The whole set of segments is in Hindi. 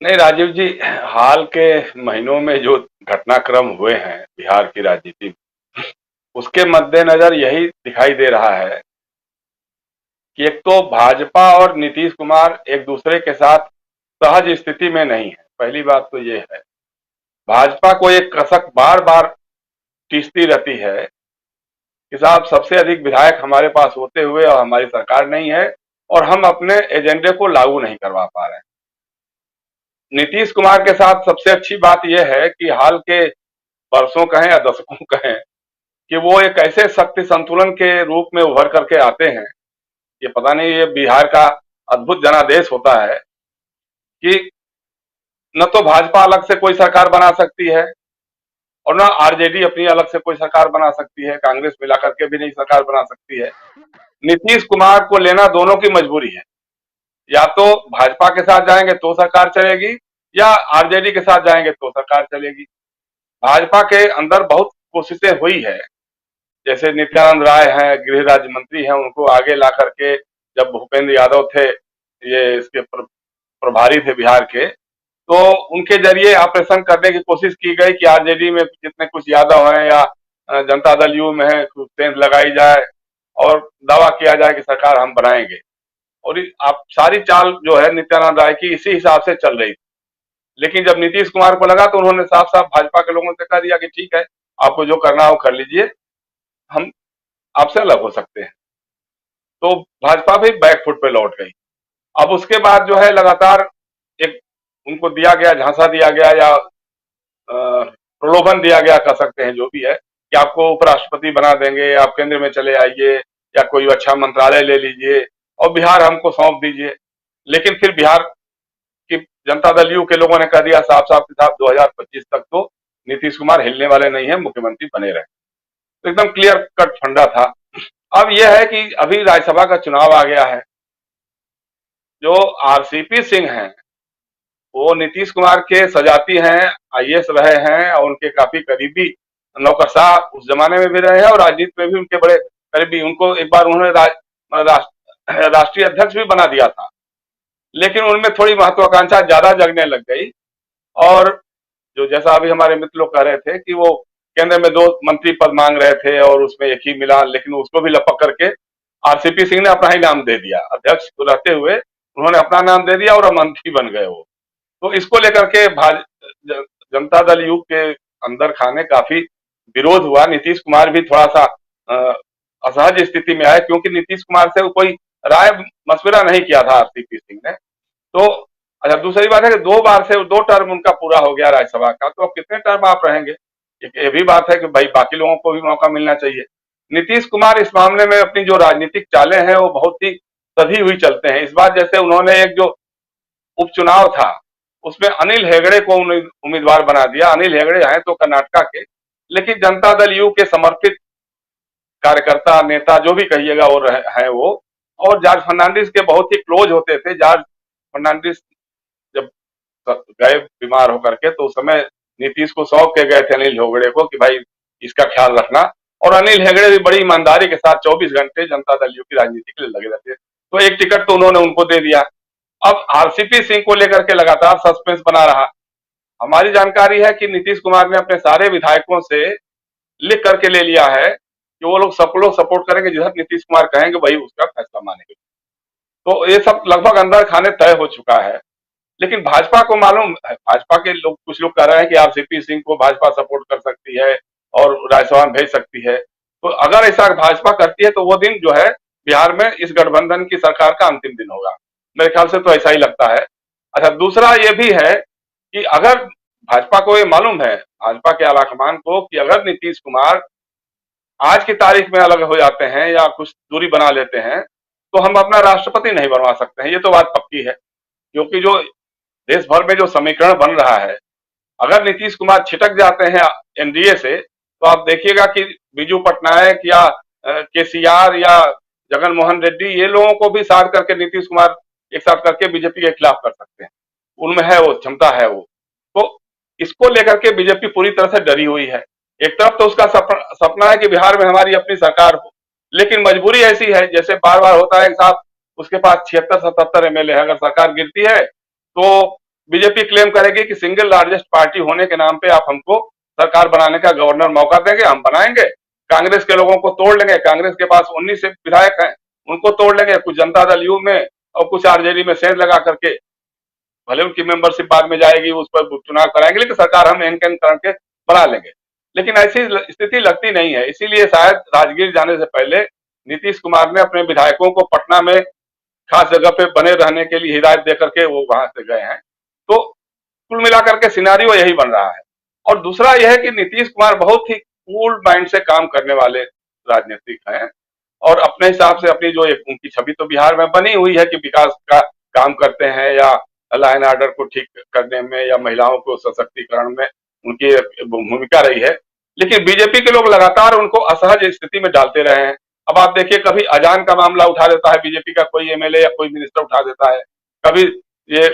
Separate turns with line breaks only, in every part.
नहीं राजीव जी, हाल के महीनों में जो घटनाक्रम हुए हैं बिहार की राजनीति में, उसके मद्देनजर यही दिखाई दे रहा है कि एक तो भाजपा और नीतीश कुमार एक दूसरे के साथ सहज स्थिति में नहीं है। पहली बात तो ये है, भाजपा को एक कसक बार बार टीसती रहती है कि साहब सबसे अधिक विधायक हमारे पास होते हुए और हमारी सरकार नहीं है और हम अपने एजेंडे को लागू नहीं करवा पा रहे हैं। नीतीश कुमार के साथ सबसे अच्छी बात यह है कि हाल के वर्षों कहें या दशकों कहें कि वो एक ऐसे शक्ति संतुलन के रूप में उभर करके आते हैं। ये पता नहीं, ये बिहार का अद्भुत जनादेश होता है कि न तो भाजपा अलग से कोई सरकार बना सकती है और न आरजेडी अपनी अलग से कोई सरकार बना सकती है, कांग्रेस मिला करके भी नहीं सरकार बना सकती है। नीतीश कुमार को लेना दोनों की मजबूरी है, या तो भाजपा के साथ जाएंगे तो सरकार चलेगी या आरजेडी के साथ जाएंगे तो सरकार चलेगी। भाजपा के अंदर बहुत कोशिशें हुई है, जैसे नित्यानंद राय हैं, गृह राज्य मंत्री हैं, उनको आगे ला करके जब भूपेंद्र यादव थे ये इसके प्रभारी थे बिहार के, तो उनके जरिए ऑपरेशन करने की कोशिश की गई कि आरजेडी में जितने कुछ यादव हैं या जनता दल यू में है सेंध लगाई जाए और दावा किया जाए कि सरकार हम बनाएंगे। और आप सारी चाल जो है नित्यानंद राय की इसी हिसाब से चल रही थी। लेकिन जब नीतीश कुमार को लगा तो उन्होंने साफ साफ भाजपा के लोगों से कह दिया कि ठीक है, आपको जो करना हो कर लीजिए, हम आपसे अलग हो सकते हैं। तो भाजपा भी बैकफुट पे लौट गई। अब उसके बाद जो है लगातार एक उनको दिया गया, झांसा दिया गया या प्रलोभन दिया गया कह सकते हैं, जो भी है, कि आपको उपराष्ट्रपति बना देंगे, आप केंद्र में चले आइए या कोई अच्छा मंत्रालय ले लीजिए और बिहार हमको सौंप दीजिए। लेकिन फिर बिहार की जनता दल यू के लोगों ने कह दिया साफ साफ कि साहब 2025 तक तो नीतीश कुमार हिलने वाले नहीं है, मुख्यमंत्री बने रहे। तो एकदम क्लियर कट फंडा था। अब यह है कि अभी राज्यसभा का चुनाव आ गया है। जो आरसीपी सिंह हैं वो नीतीश कुमार के सजाती हैं, आईएएस रहे हैं और उनके काफी करीबी नौकरशाह उस जमाने में भी रहे हैं और राजनीति में भी उनके बड़े करीबी। उनको एक बार उन्होंने राष्ट्रीय अध्यक्ष भी बना दिया था, लेकिन उनमें थोड़ी महत्वाकांक्षा ज्यादा जगने लग गई। और जो जैसा अभी हमारे मित्र लोग कह रहे थे कि वो केंद्र में 2 मंत्री पद मांग रहे थे और उसमें एक ही मिला, लेकिन उसको भी लपक करके आरसीपी सिंह ने अपना ही नाम दे दिया। अध्यक्ष रहते हुए उन्होंने अपना नाम दे दिया और मंत्री बन गए वो। तो इसको लेकर के जनता दल यू के अंदर खाने काफी विरोध हुआ। नीतीश कुमार भी थोड़ा सा असहज स्थिति में आए, क्योंकि नीतीश कुमार से कोई राय मशविरा नहीं किया था आरसीपी सिंह ने। तो अच्छा, दूसरी बात है कि 2 बार से 2 टर्म उनका पूरा हो गया राज्यसभा का, तो अब कितने टर्म आप रहेंगे? ये भी बात है कि भाई बाकी लोगों को भी मौका मिलना चाहिए। नीतीश कुमार इस मामले में अपनी जो राजनीतिक चालें हैं वो बहुत ही सधी हुई चलते हैं। इस बार जैसे उन्होंने एक जो उपचुनाव था उसमें अनिल हेगड़े को उम्मीदवार बना दिया। अनिल हेगड़े हैं तो कर्नाटका के, लेकिन जनता दल यू के समर्पित कार्यकर्ता नेता जो भी कहिएगा वो है वो। और जॉर्ज फर्नांडिस के बहुत ही क्लोज होते थे। जॉर्ज फर्नांडिस जब गए बीमार होकर के तो उस समय नीतीश को सौंप के गए थे अनिल हेगड़े को कि भाई इसका ख्याल रखना। और अनिल हेगड़े भी बड़ी ईमानदारी के साथ 24 घंटे जनता दल यू की राजनीति के लिए लगे रहते। तो एक टिकट तो उन्होंने उनको दे दिया। अब आरसीपी सिंह को लेकर के लगातार सस्पेंस बना रहा। हमारी जानकारी है कि नीतीश कुमार ने अपने सारे विधायकों से लिख करके ले लिया है कि वो लोग सब लोग सपोर्ट करेंगे, जिधर नीतीश कुमार कहेंगे वही उसका फैसला मानेंगे। तो ये सब लगभग अंदर खाने तय हो चुका है। लेकिन भाजपा को मालूम है, भाजपा के लोग कुछ लोग कह रहे हैं कि आरसीपी सिंह को भाजपा सपोर्ट कर सकती है और राज्यसभा में भेज सकती है। तो अगर ऐसा भाजपा करती है तो वो दिन जो है बिहार में इस गठबंधन की सरकार का अंतिम दिन होगा। मेरे ख्याल से तो ऐसा ही लगता है। अच्छा, दूसरा ये भी है कि अगर भाजपा को ये मालूम है, भाजपा के आलाकमान को, कि अगर नीतीश कुमार आज की तारीख में अलग हो जाते हैं या कुछ दूरी बना लेते हैं तो हम अपना राष्ट्रपति नहीं बनवा सकते हैं। ये तो बात पक्की है, क्योंकि जो देश भर में जो समीकरण बन रहा है, अगर नीतीश कुमार छिटक जाते हैं एनडीए से तो आप देखिएगा कि बीजू पटनायक या केसीआर या जगन मोहन रेड्डी ये लोगों को भी साथ करके नीतीश कुमार एक साथ करके बीजेपी के खिलाफ कर सकते हैं। उनमें है वो क्षमता है वो। तो इसको लेकर के बीजेपी पूरी तरह से डरी हुई है। एक तरफ तो उसका सपना है कि बिहार में हमारी अपनी सरकार हो, लेकिन मजबूरी ऐसी है, जैसे बार बार होता है साहब, उसके पास 76-77 एमएलए है। अगर सरकार गिरती है तो बीजेपी क्लेम करेगी कि सिंगल लार्जेस्ट पार्टी होने के नाम पे आप हमको सरकार बनाने का गवर्नर मौका देंगे, हम बनाएंगे। कांग्रेस के लोगों को तोड़ लेंगे, कांग्रेस के पास 19 विधायक हैं, उनको तोड़ लेंगे, कुछ जनता दल यू में और कुछ आरजेडी में सेंध लगा करके, भले उनकी मेंबरशिप बाद में जाएगी, उस पर चुनाव कराएंगे, लेकिन सरकार हम एन कैन करके बना लेंगे। लेकिन ऐसी स्थिति लगती नहीं है, इसीलिए शायद राजगीर जाने से पहले नीतीश कुमार ने अपने विधायकों को पटना में खास जगह पे बने रहने के लिए हिदायत देकर के वो वहां से गए हैं। तो कुल मिलाकर के सिनारियो यही बन रहा है। और दूसरा यह है कि नीतीश कुमार बहुत ही कूल माइंड से काम करने वाले राजनीतिक हैं और अपने हिसाब से अपनी जो एक उनकी छवि तो बिहार में बनी हुई है कि विकास का काम करते हैं या लॉ एंड ऑर्डर को ठीक करने में या महिलाओं को सशक्तिकरण में उनकी भूमिका रही है। लेकिन बीजेपी के लोग लगातार उनको असहज स्थिति में डालते रहे हैं। अब आप देखिए, कभी अजान का मामला उठा देता है बीजेपी का कोई एमएलए या कोई मिनिस्टर उठा देता है, कभी ये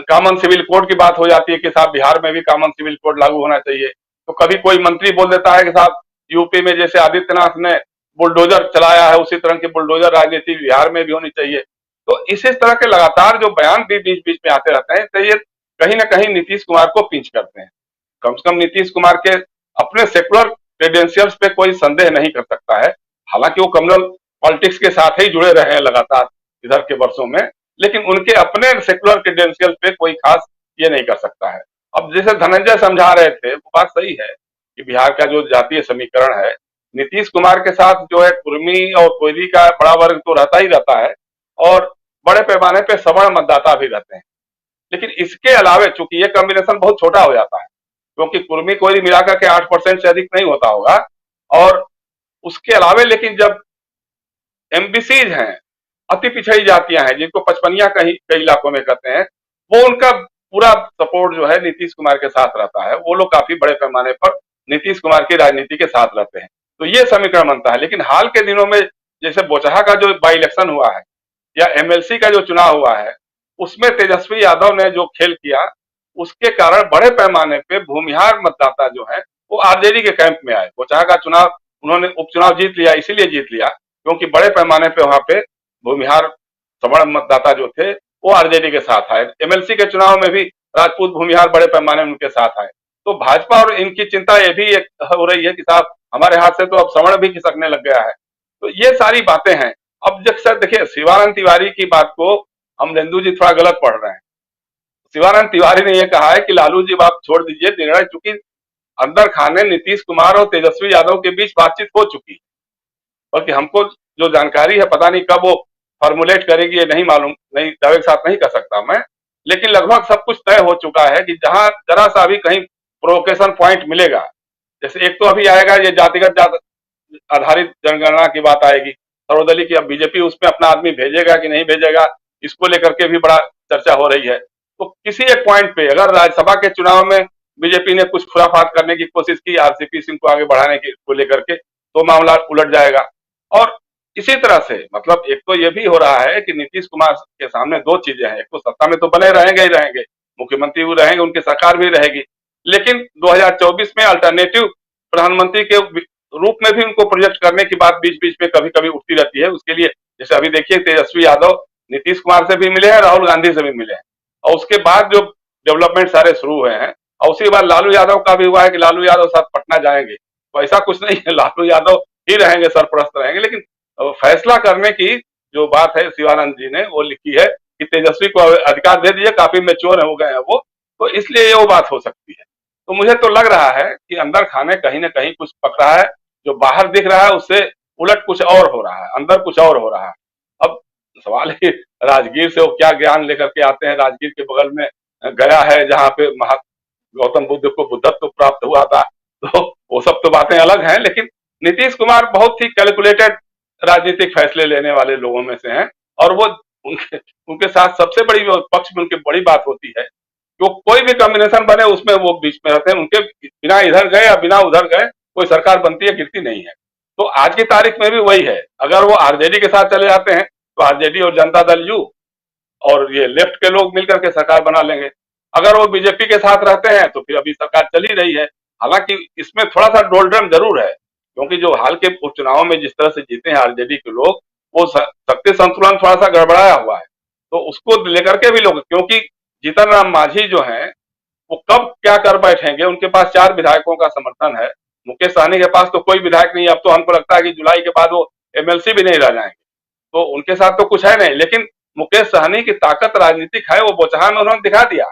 कॉमन सिविल कोड की बात हो जाती है कि साहब बिहार में भी कॉमन सिविल कोड लागू होना चाहिए, तो कभी कोई मंत्री बोल देता है कि साहब यूपी में जैसे आदित्यनाथ ने बुलडोजर चलाया है उसी तरह की बुलडोजर राजनीति बिहार में भी होनी चाहिए। तो इस तरह के लगातार जो बयान भी बीच बीच में आते रहते हैं, तो ये कहीं ना कहीं नीतीश कुमार को पिंच करते हैं। कम से कम नीतीश कुमार के अपने सेकुलर क्रेडेंशियल्स पे कोई संदेह नहीं कर सकता है। हालांकि वो कम्युनल पॉलिटिक्स के साथ ही जुड़े रहे हैं लगातार इधर के वर्षों में, लेकिन उनके अपने सेकुलर क्रेडेंशियल पे कोई खास ये नहीं कर सकता है। अब जैसे धनंजय समझा रहे थे, वो बात सही है कि बिहार का जो जातीय समीकरण है, नीतीश कुमार के साथ जो है कुर्मी और कोयली का बड़ा वर्ग तो रहता ही रहता है और बड़े पैमाने पे सवर्ण मतदाता भी रहते हैं। लेकिन इसके अलावे चूंकि ये कॉम्बिनेशन बहुत छोटा हो जाता है, क्योंकि कुर्मी कोयली मिलाकर के 8% से अधिक नहीं होता होगा, और उसके अलावे लेकिन जब एमबीसीज हैं, अति पिछड़ी जातियां हैं जिनको पचपनिया कई कई इलाकों में कहते हैं, वो उनका पूरा सपोर्ट जो है नीतीश कुमार के साथ रहता है। वो लोग काफी बड़े पैमाने पर नीतीश कुमार की राजनीति के साथ रहते हैं, तो ये समीकरण बनता है। लेकिन हाल के दिनों में जैसे बोचहा का जो बाई इलेक्शन हुआ है या एमएलसी का जो चुनाव हुआ है, उसमें तेजस्वी यादव ने जो खेल किया, उसके कारण बड़े पैमाने पे भूमिहार मतदाता जो है वो आरजेडी के कैंप में आए। बोचहा का चुनाव उन्होंने उपचुनाव जीत लिया, इसीलिए जीत लिया क्योंकि बड़े पैमाने पे वहां पे भूमिहार सवर्ण मतदाता जो थे वो आरजेडी के साथ आए। एमएलसी के चुनाव में भी राजपूत भूमिहार बड़े पैमाने में उनके साथ आए। तो भाजपा और इनकी चिंता ये भी एक हो रही है कि साहब हमारे हाथ से तो अब सवर्ण भी खिसकने लग गया है। तो ये सारी बातें हैं। अब जैसे देखिए, शिवानंद तिवारी की बात को हम रेंदु जी थोड़ा गलत पढ़ रहे हैं। शिवानंद तिवारी ने यह कहा है कि लालू जी बात छोड़ दीजिए, निर्णय चूंकि अंदर खाने नीतीश कुमार और तेजस्वी यादव के बीच बातचीत हो चुकी, बल्कि हमको जो जानकारी है पता नहीं कब वो फॉर्मुलेट करेगी, ये नहीं मालूम, नहीं दावे के साथ नहीं कर सकता मैं, लेकिन लगभग सब कुछ तय हो चुका है कि जहां जरा सा भी कहीं प्रोवोकेशन पॉइंट मिलेगा, जैसे एक तो अभी आएगा ये जातिगत आधारित जनगणना की बात आएगी सर्वदलीय की। अब बीजेपी उसमें अपना आदमी भेजेगा कि नहीं भेजेगा, इसको लेकर के भी बड़ा चर्चा हो रही है। तो किसी एक पॉइंट पे अगर राज्यसभा के चुनाव में बीजेपी ने कुछ खुराफात करने की कोशिश की आरसीपी सिंह को आगे बढ़ाने की को लेकर के, तो मामला उलट जाएगा। और इसी तरह से मतलब एक तो ये भी हो रहा है कि नीतीश कुमार के सामने दो चीजें हैं, एक तो सत्ता में तो बने रहेंगे ही रहेंगे, मुख्यमंत्री भी रहेंगे, उनकी सरकार भी रहेगी, लेकिन 2024 में अल्टरनेटिव प्रधानमंत्री के रूप में भी उनको प्रोजेक्ट करने की बात बीच बीच में कभी कभी उठती रहती है। उसके लिए जैसे अभी देखिए, तेजस्वी यादव नीतीश कुमार से भी मिले हैं, राहुल गांधी से भी मिले हैं, और उसके बाद जो डेवलपमेंट सारे शुरू हुए हैं, और उसी बार लालू यादव का भी हुआ है कि लालू यादव साथ पटना जाएंगे। तो ऐसा कुछ नहीं है, लालू यादव ही रहेंगे, सरपरस्त रहेंगे, लेकिन फैसला करने की जो बात है शिवानंद जी ने वो लिखी है कि तेजस्वी को अधिकार दे दीजिए, काफी मेच्योर हो गए हैं वो, तो इसलिए वो बात हो सकती है। तो मुझे तो लग रहा है कि अंदर खाने कहीं ना कहीं कुछ पक रहा है, जो बाहर दिख रहा है उससे उलट कुछ और हो रहा है, अंदर कुछ और हो रहा है। अब सवाल है राजगीर से वो क्या ज्ञान लेकर के आते हैं। राजगीर के बगल में गया है जहाँ पे गौतम बुद्ध को बुद्धत्व प्राप्त हुआ था, तो वो सब तो बातें अलग हैं, लेकिन नीतीश कुमार बहुत ही कैलकुलेटेड राजनीतिक फैसले लेने वाले लोगों में से हैं, और वो उनके उनके साथ सबसे बड़ी पक्ष में उनकी बड़ी बात होती है, जो कोई भी कॉम्बिनेशन बने उसमें वो बीच में रहते हैं। उनके बिना इधर गए या बिना उधर गए कोई सरकार बनती है गिरती नहीं है। तो आज की तारीख में भी वही है। अगर वो आरजेडी के साथ चले जाते हैं तो आरजेडी और जनता दल यू और ये लेफ्ट के लोग मिलकर के सरकार बना लेंगे। अगर वो बीजेपी के साथ रहते हैं तो फिर अभी सरकार चल ही रही है। हालांकि इसमें थोड़ा सा डोलड्रम जरूर है, क्योंकि जो हाल के उपचुनाव में जिस तरह से जीते हैं आरजेडी के लोग, वो शक्ति संतुलन थोड़ा सा गड़बड़ाया हुआ है। तो उसको लेकर के भी लोग, क्योंकि जीतन राम मांझी जो हैं वो कब क्या कर बैठेंगे, उनके पास 4 विधायकों का समर्थन है। मुकेश सहनी के पास तो कोई विधायक नहीं है, अब तो हमको लगता है कि जुलाई के बाद वो एमएलसी भी नहीं रह जाएंगे, तो उनके साथ तो कुछ है नहीं। लेकिन मुकेश सहनी की ताकत राजनीतिक है, वो बोचहा में उन्होंने दिखा दिया।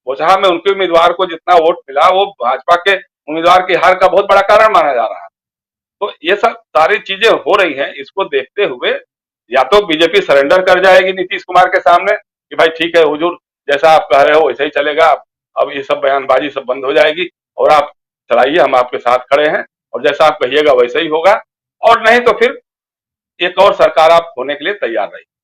बोचहा में उनके उम्मीदवार को जितना वोट मिला वो भाजपा के उम्मीदवार की हार का बहुत बड़ा कारण माना जा रहा है। तो ये सब सारी चीजें हो रही हैं, इसको देखते हुए या तो बीजेपी सरेंडर कर जाएगी नीतीश कुमार के सामने कि भाई ठीक है हुजूर, जैसा आप कह रहे हो वैसे ही चलेगा, अब ये सब बयानबाजी सब बंद हो जाएगी और आप चलाइए, हम आपके साथ खड़े हैं और जैसा आप कहिएगा वैसे ही होगा, और नहीं तो फिर एक और सरकार आप होने के लिए तैयार रहिए।